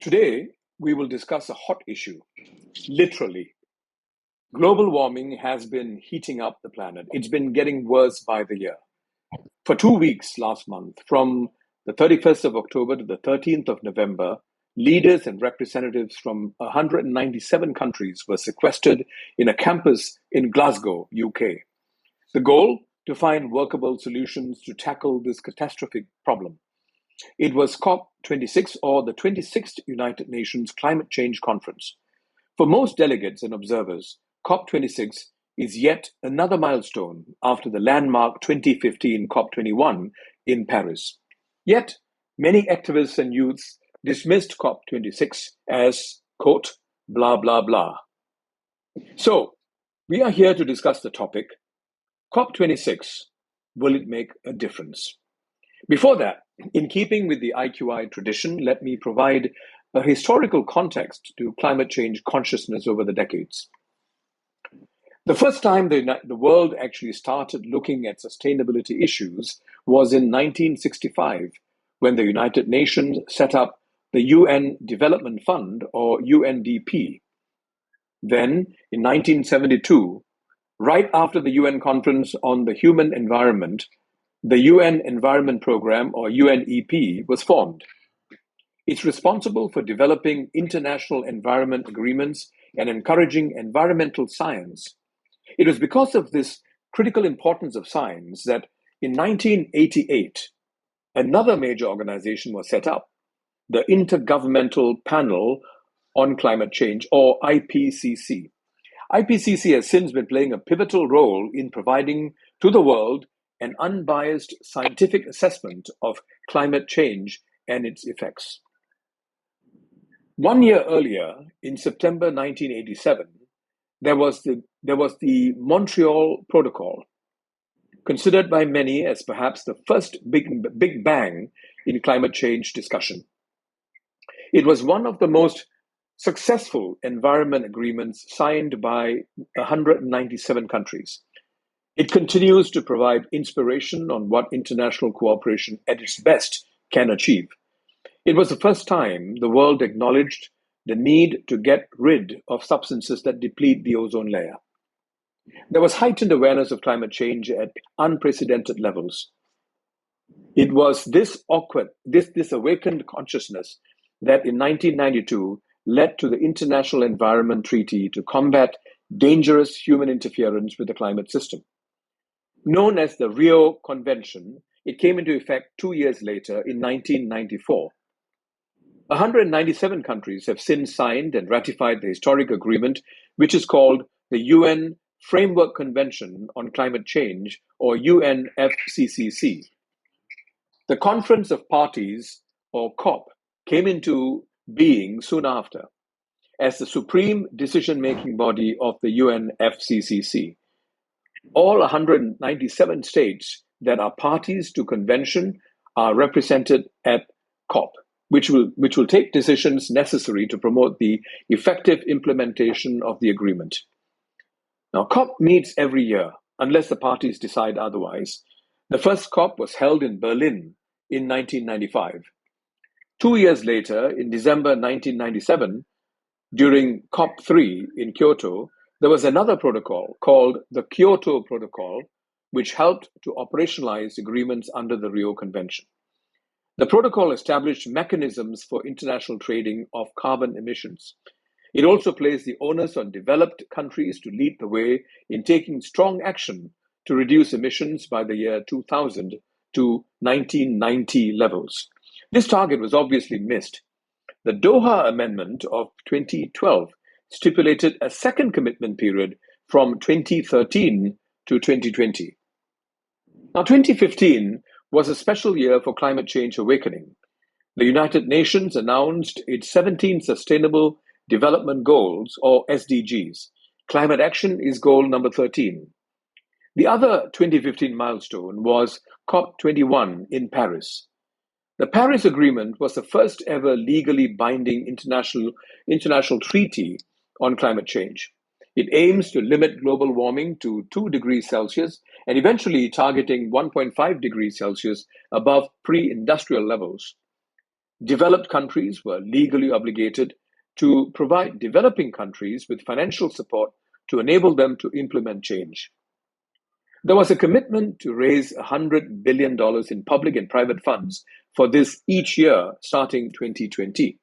Today, we will discuss a hot issue, literally. Global warming has been heating up the planet. It's been getting worse by the year. For 2 weeks last month, from the 31st of October to the 13th of November, leaders and representatives from 197 countries were sequestered in a campus in Glasgow, UK. The goal? To find workable solutions to tackle this catastrophic problem. It was COP26, or the 26th United Nations Climate Change Conference. For most delegates and observers, COP26 is yet another milestone after the landmark 2015 COP21 in Paris. Yet, many activists and youths dismissed COP26 as, quote, blah, blah, blah. So, we are here to discuss the topic, COP26, will it make a difference? Before that, in keeping with the IQI tradition, let me provide a historical context to climate change consciousness over the decades. The first time the world actually started looking at sustainability issues was in 1965, when the United Nations set up the UN Development Fund, or UNDP. Then, in 1972, right after the UN Conference on the Human Environment, the UN Environment Programme, or UNEP, was formed. It's responsible for developing international environment agreements and encouraging environmental science. It was because of this critical importance of science that in 1988, another major organization was set up, the Intergovernmental Panel on Climate Change, or IPCC. IPCC has since been playing a pivotal role in providing to the world an unbiased scientific assessment of climate change and its effects. 1 year earlier, in September 1987, there was the Montreal Protocol, considered by many as perhaps the first big bang in climate change discussion. It was one of the most successful environment agreements signed by 197 countries. It continues to provide inspiration on what international cooperation at its best can achieve. It was the first time the world acknowledged the need to get rid of substances that deplete the ozone layer. There was heightened awareness of climate change at unprecedented levels. It was this awakened consciousness that in 1992 led to the International Environment Treaty to combat dangerous human interference with the climate system. Known as the Rio Convention, it came into effect 2 years later in 1994. 197 countries have since signed and ratified the historic agreement, which is called the UN Framework Convention on Climate Change, or UNFCCC. The Conference of Parties, or COP, came into being soon after as the supreme decision-making body of the UNFCCC. All 197 states that are parties to convention are represented at COP, which will take decisions necessary to promote the effective implementation of the agreement. Now, COP meets every year, unless the parties decide otherwise. The first COP was held in Berlin in 1995. 2 years later, in December 1997, during COP3 in Kyoto, there was another protocol called the Kyoto Protocol, which helped to operationalize agreements under the Rio Convention. The protocol established mechanisms for international trading of carbon emissions. It also placed the onus on developed countries to lead the way in taking strong action to reduce emissions by the year 2000 to 1990 levels. This target was obviously missed. The Doha Amendment of 2012 stipulated a second commitment period from 2013 to 2020. Now, 2015 was a special year for climate change awakening. The United Nations announced its 17 Sustainable Development Goals, or SDGs. Climate action is goal number 13. The other 2015 milestone was COP21 in Paris. The Paris Agreement was the first ever legally binding international treaty on climate change. It aims to limit global warming to 2 degrees Celsius and eventually targeting 1.5 degrees Celsius above pre-industrial levels. Developed countries were legally obligated to provide developing countries with financial support to enable them to implement change. There was a commitment to raise $100 billion in public and private funds for this each year starting 2020.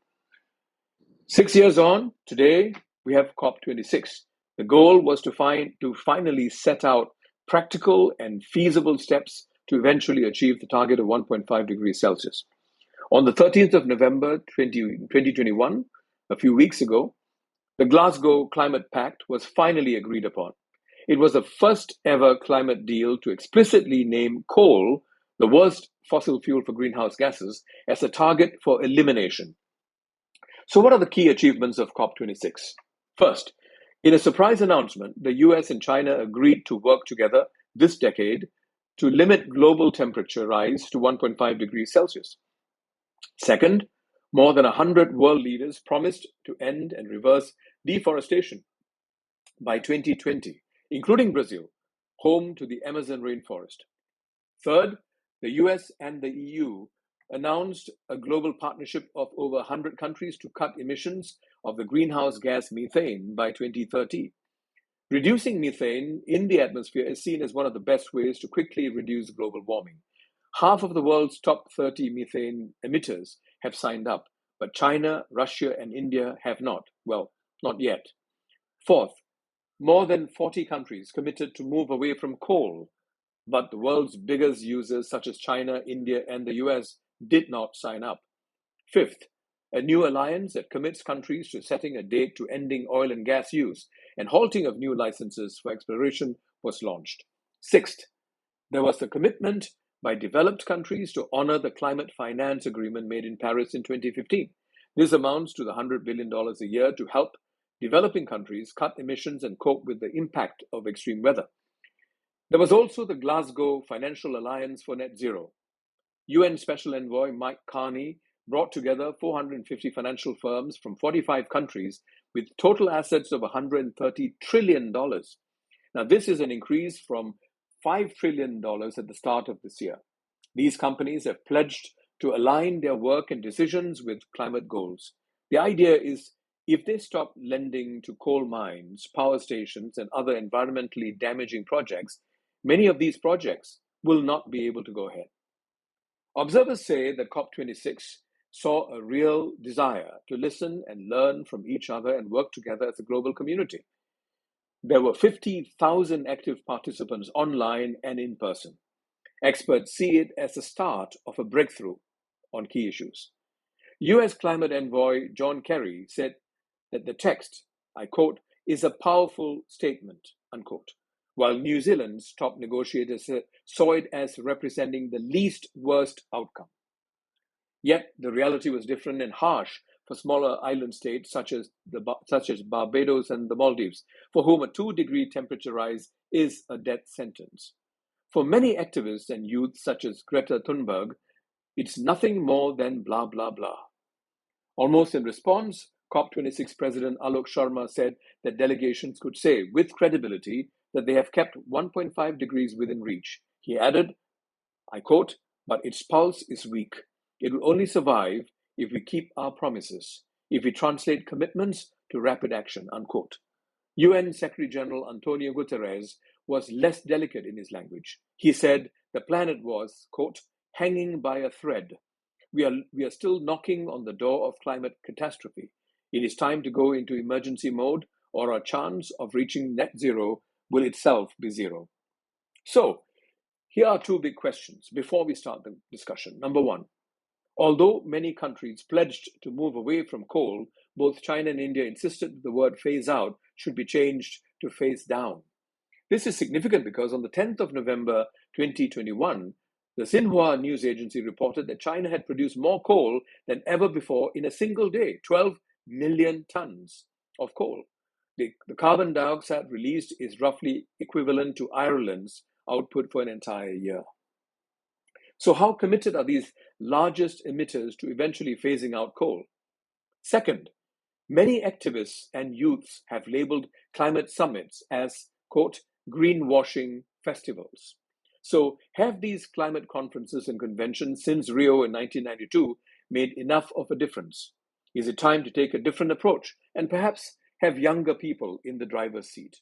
6 years on, today we have COP26. The goal was to finally set out practical and feasible steps to eventually achieve the target of 1.5 degrees Celsius. On the 13th of November 2021, a few weeks ago, the Glasgow Climate Pact was finally agreed upon. It was the first ever climate deal to explicitly name coal, the worst fossil fuel for greenhouse gases, as a target for elimination. So what are the key achievements of COP26? First, in a surprise announcement, the US and China agreed to work together this decade to limit global temperature rise to 1.5 degrees Celsius. Second, more than 100 world leaders promised to end and reverse deforestation by 2020, including Brazil, home to the Amazon rainforest. Third, the US and the EU announced a global partnership of over 100 countries to cut emissions of the greenhouse gas methane by 2030. Reducing methane in the atmosphere is seen as one of the best ways to quickly reduce global warming. Half of the world's top 30 methane emitters have signed up, but China, Russia, and India have not. Well, not yet. Fourth, more than 40 countries committed to move away from coal, but the world's biggest users such as China, India, and the US did not sign up. Fifth, a new alliance that commits countries to setting a date to ending oil and gas use and halting of new licenses for exploration was launched. Sixth, there was the commitment by developed countries to honor the climate finance agreement made in Paris in 2015. This amounts to the $100 billion a year to help developing countries cut emissions and cope with the impact of extreme weather. There was also the Glasgow Financial Alliance for Net Zero. UN Special Envoy Mike Carney brought together 450 financial firms from 45 countries with total assets of $130 trillion. Now, this is an increase from $5 trillion at the start of this year. These companies have pledged to align their work and decisions with climate goals. The idea is if they stop lending to coal mines, power stations, and other environmentally damaging projects, many of these projects will not be able to go ahead. Observers say that COP26 saw a real desire to listen and learn from each other and work together as a global community. There were 50,000 active participants online and in person. Experts see it as the start of a breakthrough on key issues. US climate envoy John Kerry said that the text, I quote, is a powerful statement, unquote, while New Zealand's top negotiators saw it as representing the least worst outcome. Yet the reality was different and harsh for smaller island states such as Barbados and the Maldives, for whom a 2-degree temperature rise is a death sentence. For many activists and youth such as Greta Thunberg, it's nothing more than blah, blah, blah. Almost in response, COP26 President Alok Sharma said that delegations could say with credibility that they have kept 1.5 degrees within reach. He added, I quote, but its pulse is weak. It will only survive if we keep our promises, if we translate commitments to rapid action, unquote. UN Secretary General Antonio Guterres was less delicate in his language. He said the planet was, quote, hanging by a thread. We are still knocking on the door of climate catastrophe. It is time to go into emergency mode, or our chance of reaching net zero will itself be zero. So, here are two big questions before we start the discussion. Number one, although many countries pledged to move away from coal, both China and India insisted that the word phase out should be changed to phase down. This is significant because on the 10th of November 2021, the Xinhua news agency reported that China had produced more coal than ever before in a single day, 12 million tons of coal. The carbon dioxide released is roughly equivalent to Ireland's output for an entire year. So how committed are these largest emitters to eventually phasing out coal? Second, many activists and youths have labeled climate summits as, quote, greenwashing festivals. So, have these climate conferences and conventions since Rio in 1992 made enough of a difference? Is it time to take a different approach and perhaps have younger people in the driver's seat?